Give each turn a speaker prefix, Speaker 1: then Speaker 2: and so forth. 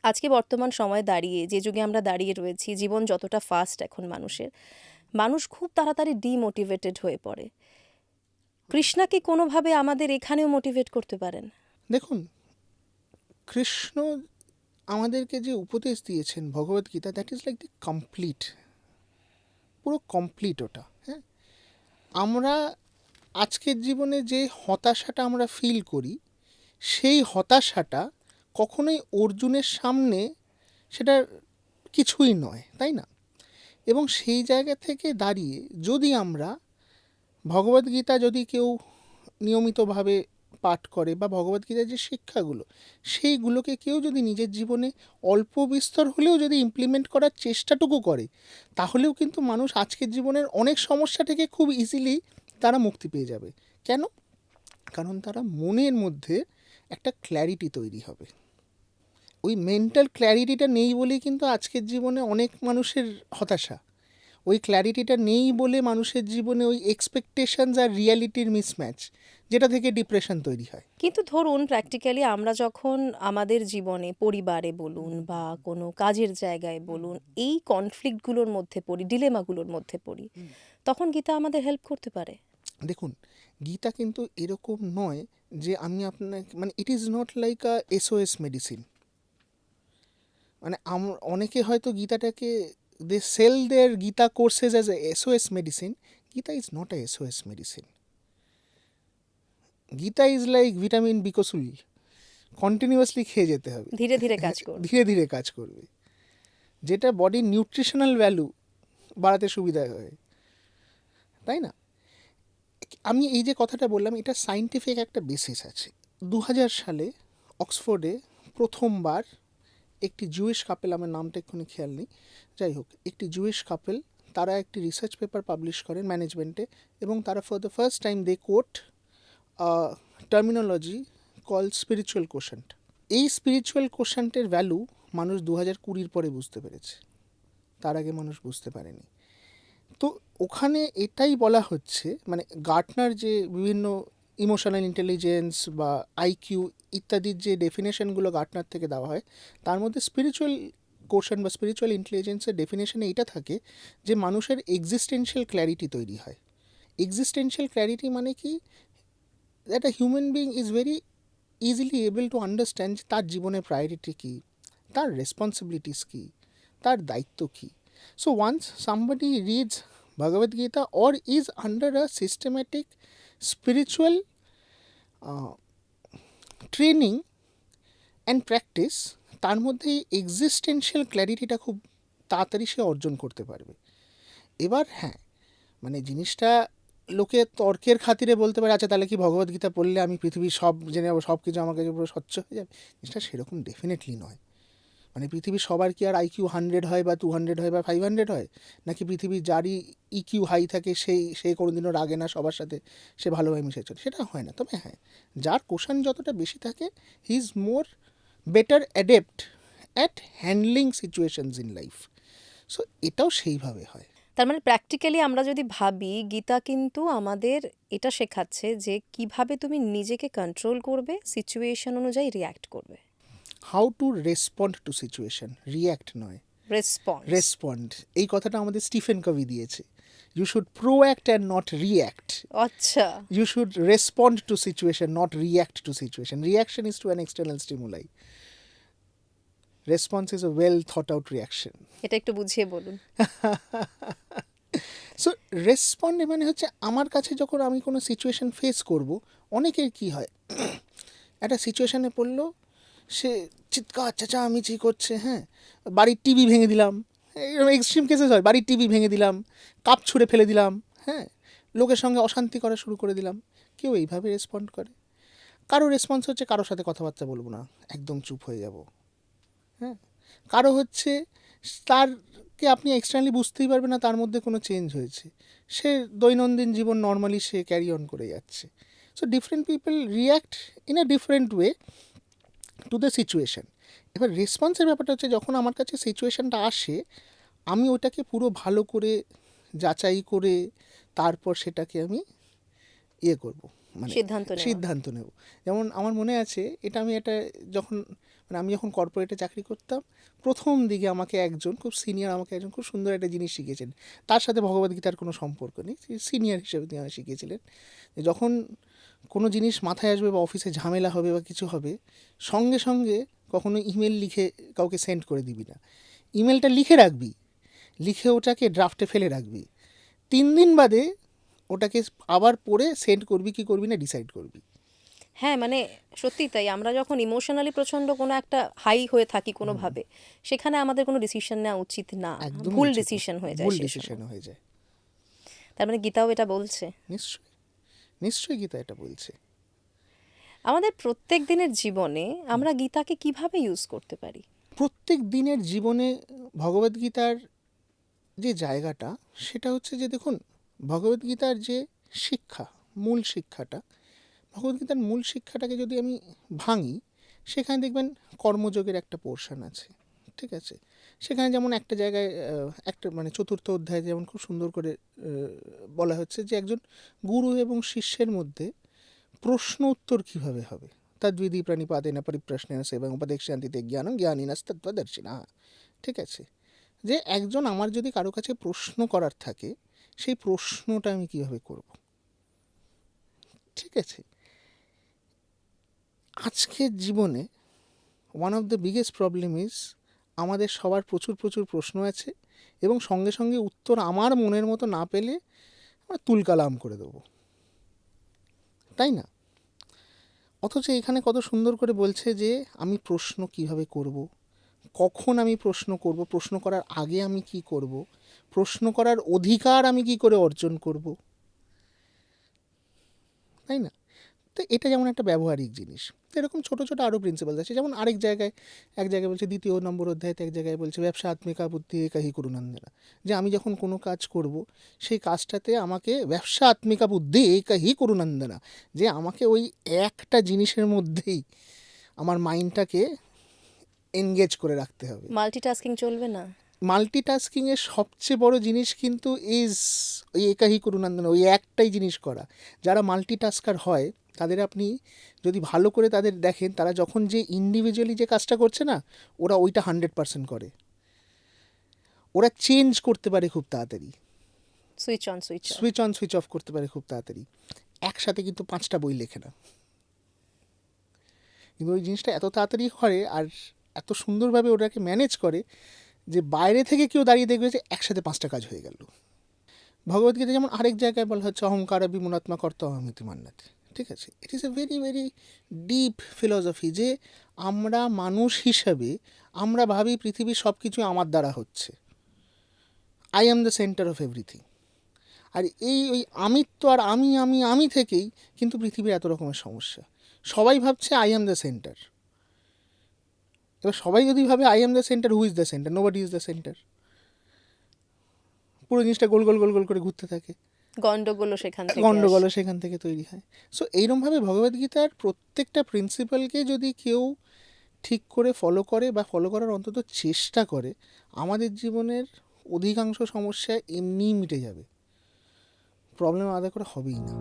Speaker 1: আজকে বর্তমান সময়ে দাঁড়িয়ে যে যুগে আমরা দাঁড়িয়ে রয়েছি, জীবন যতটা ফাস্ট এখন মানুষ খুব তাড়াতাড়ি ডিমোটিভেটেড হয়ে পড়ে। কৃষ্ণা কি কোনোভাবে আমাদের এখানেও মোটিভেট করতে পারেন?
Speaker 2: দেখুন, কৃষ্ণ আমাদেরকে যে উপদেশ দিয়েছেন Bhagavad Gita, that is like the complete, পুরো কমপ্লিট ওটা। হ্যাঁ, আমরা আজকের জীবনে যে হতাশাটা আমরা ফিল করি, সেই হতাশাটা কখনোই অর্জুনের সামনে সেটা কিছুই নয়, তাই না? এবং সেই জায়গা থেকে দাঁড়িয়ে যদি আমরা ভগবদ্গীতা যদি কেউ নিয়মিতভাবে পাঠ করে বা ভগবদ্গীতার যে শিক্ষাগুলো সেইগুলোকে কেউ যদি নিজের জীবনে অল্প বিস্তর হলেও যদি ইমপ্লিমেন্ট করার চেষ্টাটুকু করে, তাহলেও কিন্তু মানুষ আজকের জীবনের অনেক সমস্যা থেকে খুব ইজিলি তারা মুক্তি পেয়ে যাবে। কেন? কারণ তারা মনের মধ্যে একটা ক্ল্যারিটি তৈরি হবে। ওই মেন্টাল ক্ল্যারিটিটা নেই বলেই কিন্তু আজকের জীবনে অনেক মানুষের হতাশা। ওই ক্ল্যারিটিটা নেই বলে মানুষের জীবনে ওই এক্সপেকটেশনস আর রিয়ালিটির মিসম্যাচ, যেটা থেকে ডিপ্রেশন তৈরি হয়।
Speaker 1: কিন্তু ধরুন প্র্যাকটিক্যালি আমরা যখন আমাদের জীবনে পরিবারে বলুন বা কোনো কাজের জায়গায় বলুন এই কনফ্লিক্টগুলোর মধ্যে পড়ি, ডিলেমাগুলোর মধ্যে পড়ি, তখন গীতা আমাদের হেল্প করতে পারে।
Speaker 2: দেখুন, গীতা কিন্তু এরকম নয় যে আমি আপনাকে, মানে it is not like a SOS medicine. মানে অনেকে হয়তো গীতাটাকে they sell their Gita courses as a SOS medicine. Gita is not a SOS medicine. Gita is like vitamin B capsule, continuously খেয়ে যেতে হবে,
Speaker 1: ধীরে ধীরে কাজ করবে।
Speaker 2: ধীরে ধীরে কাজ করবে, যেটা বডির নিউট্রিশনাল ভ্যালু বাড়াতে সুবিধা হয়, তাই না? আমি এই যে কথাটা বললাম, এটা সাইন্টিফিক একটা বেসিস আছে। 2000 সালে অক্সফোর্ডে প্রথমবার একটি জুইশ কাপেল, আমার নামটা এক্ষুনি খেয়াল নেই, যাই হোক, একটি জুইশ কাপেল তারা একটি রিসার্চ পেপার পাবলিশ করেন ম্যানেজমেন্টে, এবং তারা for the first time they quote terminology call spiritual quotient. এই স্পিরিচুয়াল কোশেন্টের ভ্যালু মানুষ 2020 পরে বুঝতে পেরেছে, তার আগে মানুষ বুঝতে পারেনি। তো ওখানে এটাই বলা হচ্ছে, মানে গার্টনার যে বিভিন্ন ইমোশনাল ইন্টেলিজেন্স বা আইকিউ ইত্যাদির যে ডেফিনেশনগুলো গার্টনার থেকে দেওয়া হয়, তার মধ্যে স্পিরিচুয়াল কোশেন্ট বা স্পিরিচুয়াল ইন্টেলিজেন্সের ডেফিনেশনে এটা থাকে যে মানুষের এক্সিস্টেন্সিয়াল ক্ল্যারিটি তৈরি হয়। এক্সিস্টেন্সিয়াল ক্ল্যারিটি মানে কি, that a human being is very easily able to understand তার জীবনের প্রায়োরিটি কী, তার রেসপন্সিবিলিটিস কী, তার দায়িত্ব কী। So once somebody reads Bhagavad Gita or is under a systematic spiritual training and practice, তার মধ্যে এক্সিস্টেন্সিয়াল ক্ল্যারিটিটা খুব তাড়াতাড়ি সে অর্জন করতে পারবে। এবার হ্যাঁ, মানে জিনিসটা লোকে তর্কের খাতিরে বলতে পারে, আচ্ছা তাহলে কি ভগবদ্গীতা পড়লে আমি পৃথিবীর সব জেনে যাবো, সব কিছু আমার কাছে পুরো স্বচ্ছ হয়ে যাবে? জিনিসটা সেরকম ডেফিনেটলি নয়। মানে পৃথিবীর সবার কি আর IQ 100 হয় বা 200 হয় বা 500 হয়? নাকি পৃথিবীর যারই ইকিউ হাই থাকে সে কোনোদিনও রাগে না সবার সাথে, সে ভালোভাবে মিশে চলে? সেটা হয় না। তবে হ্যাঁ, যার কোশ্চেন যতটা বেশি থাকে, he is more better adept at handling situations in life. So এটাও সেইভাবে হয়।
Speaker 1: তার মানে প্র্যাকটিক্যালি আমরা যদি ভাবি, গীতা কিন্তু আমাদের এটা শেখাচ্ছে যে কিভাবে তুমি নিজেকে কন্ট্রোল করবে, সিচুয়েশন অনুযায়ী রিয়্যাক্ট করবে।
Speaker 2: How to respond to situation, react নয়,
Speaker 1: রেসপন্স।
Speaker 2: রেসপন্ড। এই কথাটা আমাদের স্টিফেন কভি দিয়েছে। You should proact and not react.
Speaker 1: আচ্ছা।
Speaker 2: You should respond to situation, not react to situation. Reaction is to an external stimuli. Response is a well thought out reaction.
Speaker 1: এটা একটু বুঝিয়ে বলুন।
Speaker 2: So respond মানে হচ্ছে, আমার কাছে যখন আমি কোনো সিচুয়েশন ফেস করব, অনেকের কি হয়, একটা সিচুয়েশানে পড়লো, সে চিৎকার চেঁচামেচি করছে, হ্যাঁ, বাড়ির টিভি ভেঙে দিলাম, এরকম এক্সট্রিম কেসেস হয়, বাড়ির টিভি ভেঙে দিলাম, কাপ ছুঁড়ে ফেলে দিলাম, হ্যাঁ, লোকের সঙ্গে অশান্তি করা শুরু করে দিলাম। কেউ এইভাবে রেসপন্ড করে। কারো রেসপন্স হচ্ছে কারোর সাথে কথাবার্তা বলবো না, একদম চুপ হয়ে যাব, হ্যাঁ। কারো হচ্ছে তারকে আপনি এক্সটার্নালি বুঝতেই পারবেন না তার মধ্যে কোনো চেঞ্জ হয়েছে, সে দৈনন্দিন জীবন নর্মালি সে ক্যারি অন করে যাচ্ছে। So different people react in a different way to the situation. এবার রেসপন্সের ব্যাপারটা হচ্ছে, যখন আমার কাছে সিচুয়েশানটা আসে, আমি ওটাকে পুরো ভালো করে যাচাই করে তারপর সেটাকে আমি করব, মানে
Speaker 1: সিদ্ধান্ত নেওয়া।
Speaker 2: সিদ্ধান্ত নেব। যেমন আমার মনে আছে, এটা আমি যখন মানে আমি যখন কর্পোরেটে চাকরি করতাম, প্রথম দিকে আমাকে একজন খুব সিনিয়র আমাকে একজন খুব সুন্দর একটা জিনিস শিখিয়েছেন। তার সাথে ভগবদ্গীতার কোনো সম্পর্ক নেই, সিনিয়র হিসেবে তিনি আমাকে শিখিয়েছিলেন যে যখন কোনো জিনিস মাথায় আসবে বা অফিসে ঝামেলা হবে বা কিছু হবে, সঙ্গে সঙ্গে কখনো ইমেল লিখে কাউকে সেন্ড করে দিবি না, ইমেলটা লিখে রাখবি, লিখে ওটাকে ড্রাফটে ফেলে রাখবি, 3 দিন বাদে ওটাকে আবার পড়ে সেন্ড করবি কি করবি না ডিসাইড করবি।
Speaker 1: হ্যাঁ, মানে সত্যি তাই। আমরা যখন ইমোশনালি প্রচন্ড কোনো একটা হাই হয়ে থাকি কোনোভাবে, সেখানে আমাদের কোনো ডিসিশন নেওয়া উচিত না,
Speaker 2: একদমই
Speaker 1: ভুল
Speaker 2: উচিত না।
Speaker 1: ডিসিশন হয়ে যায়
Speaker 2: ভুল
Speaker 1: সেই
Speaker 2: ডিসিশন
Speaker 1: সময়।
Speaker 2: হয়ে যায়।
Speaker 1: তার মানে গীতাও এটা বলছে।
Speaker 2: নিশ্চয়ই, নিশ্চয়ই গীতা এটা বলছে।
Speaker 1: আমাদের প্রত্যেক দিনের জীবনে আমরা গীতাকে কিভাবে ইউজ করতে পারি?
Speaker 2: প্রত্যেক দিনের জীবনে ভগবদ্গীতার যে জায়গাটা, সেটা হচ্ছে যে দেখুন, ভগবদ্গীতার যে শিক্ষা, মূল শিক্ষাটা, ভগবদ্গীতার মূল শিক্ষাটাকে যদি আমি ভাঙি, সেখানে দেখবেন কর্মযোগের একটা পোর্শন আছে, ঠিক আছে? সেখানে যেমন একটা জায়গায় একটা মানে চতুর্থ অধ্যায়ে যেমন খুব সুন্দর করে বলা হচ্ছে যে একজন গুরু এবং শিষ্যের মধ্যে প্রশ্ন উত্তর কীভাবে হবে। তদ্বিধি প্রাণীপাতেন পরিপ্রশ্নেন সেবং উপদেক্ষ্যন্তে জ্ঞানং জ্ঞানিনস্তত্ত্বদর্শিনঃ, ঠিক আছে? যে একজন আমার যদি কারো কাছে প্রশ্ন করার থাকে, সেই প্রশ্নটা আমি কীভাবে করব, ঠিক আছে? আজকের জীবনে one of the biggest problem is আমাদের সবার প্রচুর প্রচুর প্রশ্ন আছে এবং সঙ্গে সঙ্গে উত্তর আমার মনের মতো না পেলে আমরা তুলকালাম করে দেবো, তাই না? অথচ এখানে কত সুন্দর করে বলছে যে আমি প্রশ্ন কিভাবে করব, কখন আমি প্রশ্ন করব, প্রশ্ন করার আগে আমি কি করব, প্রশ্ন করার অধিকার আমি কি করে অর্জন করব, তাই না? তো এটা যেমন একটা ব্যবহারিক জিনিস। তো এরকম ছোটো ছোটো আরও প্রিন্সিপাল আছে। যেমন আরেক জায়গায়, এক জায়গায় বলছে 2 নম্বর অধ্যায়তে, এক জায়গায় বলছে ব্যবসা আত্মিকা বুদ্ধি একাহি কুরুনন্দনা, যে আমি যখন কোনো কাজ করব, সেই কাজটাতে আমাকে ব্যবসা আত্মিকা বুদ্ধি একাহি কুরুনন্দনা, যে আমাকে ওই একটা জিনিসের মধ্যেই আমার মাইন্ডটাকে এনগেজ করে রাখতে হবে।
Speaker 1: মাল্টিটাস্কিং চলবে না।
Speaker 2: মাল্টিটাস্কিংয়ের সবচেয়ে বড় জিনিস কিন্তু ইজ ওই একাহি কুরুনন্দন, ওই একটাই জিনিস করা। যারা মাল্টিটাস্কার হয় তাদের আপনি যদি ভালো করে তাদের দেখেন, তারা যখন যে ইন্ডিভিজুয়ালি যে কাজটা করছে না, ওরা ওইটা 100% করে, ওরা চেঞ্জ করতে পারে খুব তাড়াতাড়ি,
Speaker 1: switch on switch off.
Speaker 2: Switch on switch off করতে পারে খুব তাড়াতাড়ি। একসাথে কিন্তু 5টা বই লেখে না, কিন্তু ওই জিনিসটা এত তাড়াতাড়ি করে আর এত সুন্দরভাবে ওটাকে ম্যানেজ করে যে বাইরে থেকে কেউ দাঁড়িয়ে দেখবে যে একসাথে 5টা কাজ হয়ে গেল। ভগবদ্গীতা যেমন আরেক জায়গায় বলা হচ্ছে অহংকার বিমূঢ়াত্মা কর্তা অহমিতি মান্নাতে, ঠিক আছে? It is a very very deep philosophy যে আমরা মানুষ হিসাবে আমরা ভাবি পৃথিবীর সব কিছু আমার দ্বারা হচ্ছে, I am the centre of everything. আর এই ওই আমিত্ব আর আমি আমি আমি থেকেই কিন্তু পৃথিবীর এত রকমের সমস্যা। সবাই ভাবছে আই অ্যাম দ্য সেন্টার। এবার সবাই যদি ভাবে I am the centre, who is the centre? Nobody is the centre. পুরো জিনিসটা গোল গোল গোল গোল করে ঘুরতে থাকে,
Speaker 1: গন্ডগোলও সেখান থেকে আসে।
Speaker 2: গণ্ডগোলও সেখান থেকে তৈরি হয়। সো এইরকমভাবে ভগবদ্গীতার প্রত্যেকটা প্রিন্সিপালকে যদি কেউ ঠিক করে ফলো করে বা ফলো করার অন্তত চেষ্টা করে, আমাদের জীবনের অধিকাংশ সমস্যা এমনিই মিটে যাবে, প্রবলেম আলাদা করে হবেই না।